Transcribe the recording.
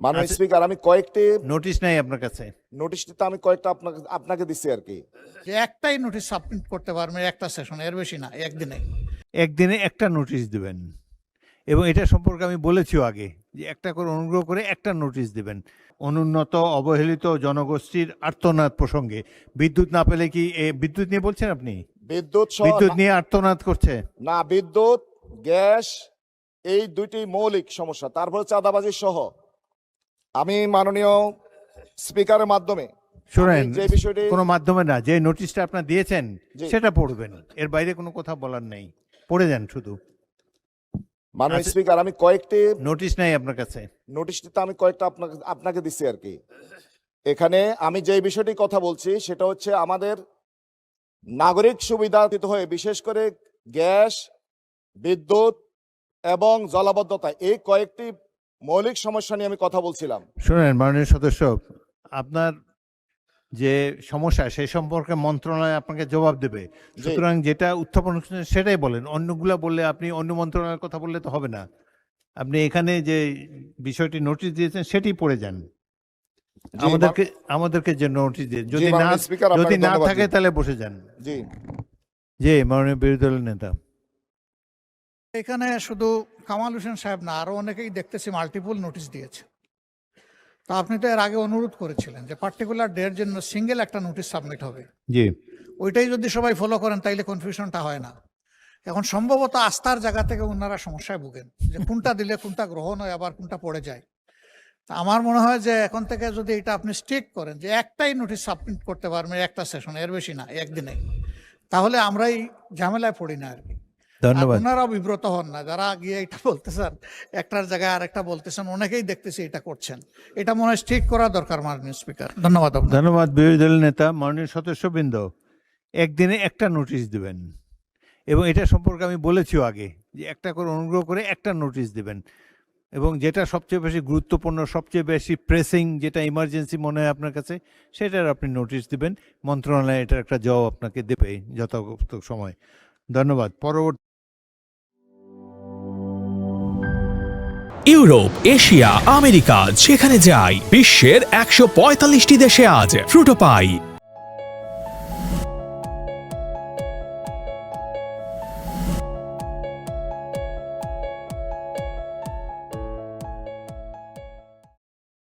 মাননীয় স্পিকার, আমি কয়েকটি নোটিশ নাই আপনার কাছে? নোটিশটি তো আমি কয়েকটা আপনাকে দিচ্ছি আর কি। যে একটাই নোটিশ সাবমিট করতে পারবেন একটা সেশনে, এর বেশি না, একদিনে। একদিনে একটা নোটিশ দিবেন, এবং এটা সম্পর্কে আমি বলেছিও আগে যে একটা করে অনুগ্রহ করে একটা নোটিশ দিবেন। অনুন্নত অবহেলিত জনগোষ্ঠীর আর্তনাদ প্রসঙ্গে বিদ্যুৎ না পেলে কি বিদ্যুৎ নিয়ে বলছেন আপনি? বিদ্যুৎ নিয়ে আর্তনাদ করছে না, বিদ্যুৎ, গ্যাস, এই দুইটি মৌলিক সমস্যা, তারপরে চাঁদাবাজি সহ। আমি মাননীয় স্পিকারের মাধ্যমে শুনেন, যে বিষয়টি কোনো মাধ্যমে না, যে নোটিশটা আপনার দিয়েছেন সেটা পড়বেন, এর বাইরে কোনো কথা বলার নেই, পড়ে যান শুধু। মাননীয় স্পিকার, আমি কয়েকটি নোটিশ নাই আপনার কাছে? নোটিশটি তো আমি কয়েকটা আপনাকে দিচ্ছি আর কি। এখানে আমি যে বিষয়টি কথা বলছি সেটা হচ্ছে আমাদের নাগরিক সুবিধা দিতে হয়ে, বিশেষ করে গ্যাস, বিদ্যুৎ এবং জলাবদ্ধতা, এই কয়েকটি মৌলিক সমস্যা নিয়ে আমি কথা বলছিলাম। শুনেন মাননীয় সদস্য, আপনার যে সমস্যা সেই সম্পর্কে মন্ত্রণালয় আপনাকে জবাব দেবে, সুতরাং যেটা উত্থাপন করছেন সেটাই বলেন। অন্যগুলা বললে আপনি অন্য মন্ত্রণালয়ের কথা বললে তো হবে না। আপনি এখানে যে বিষয়টি নোটিশ দিয়েছেন সেটি পড়ে যান। আমাদেরকে যে নোটিশ দিয়ে যদি না থাকে তাহলে বসে যান। জি জি, মাননীয় বিরোধী দলের নেতা। এখানে শুধু কামাল হোসেন সাহেব না, আরো অনেকেই দেখতেছি মাল্টিপল নোটিশ দিয়েছে। তো আপনি তো এর আগে অনুরোধ করেছিলেন যে পার্টিকুলার ডের জন্য সিঙ্গেল একটা নোটিশ সাবমিট হবে। জি, ওইটাই যদি সবাই ফলো করেন তাইলে কনফিউশনটা হয় না। এখন সম্ভবত আস্থার জায়গা থেকে ওনারা সমস্যায় ভুগেন যে কোনটা দিলে কোনটা গ্রহণ হয়, আবার কোনটা পড়ে যায়। তা আমার মনে হয় যে এখন থেকে যদি এটা আপনি স্ট্রিক্ট করেন যে একটাই নোটিশ সাবমিট করতে পারবেন একটা সেশনে, এর বেশি না, একদিনে, তাহলে আমরাই ঝামেলায় পড়ি না আর কি। ধন্যবাদ। ওনারাও বিব্রত হন না, যারা গিয়ে এটা বলতেছেন একটার জায়গায় আরেকটা বলতেছেন, অনেকেই দেখতেছি এটা করছেন। এটা মনে হয় স্ট্রিক্ট করা দরকার মাননীয় স্পিকার। ধন্যবাদ। ধন্যবাদ বিরোধী দলের নেতা। মাননীয় সদস্যবৃন্দ, একদিনে একটা নোটিশ দিবেন, এবং এটা সম্পর্কে আমি বলেছিও আগে যে একটা করে অনুগ্রহ করে একটা নোটিশ দিবেন, এবং যেটা সবচেয়ে বেশি গুরুত্বপূর্ণ, সবচেয়ে বেশি প্রেসিং, যেটা ইমার্জেন্সি মনে হয় আপনার কাছে, সেটার আপনি নোটিশ দিবেন। মন্ত্রণালয় এটার একটা জবাব আপনাকে দেবে যথাযথ সময়। ধন্যবাদ। পরবর্তী। ইউরোপ, এশিয়া, আমেরিকা, যেখানে যাই বিশ্বের 145টি দেশে আজ ফ্রুটো পাই।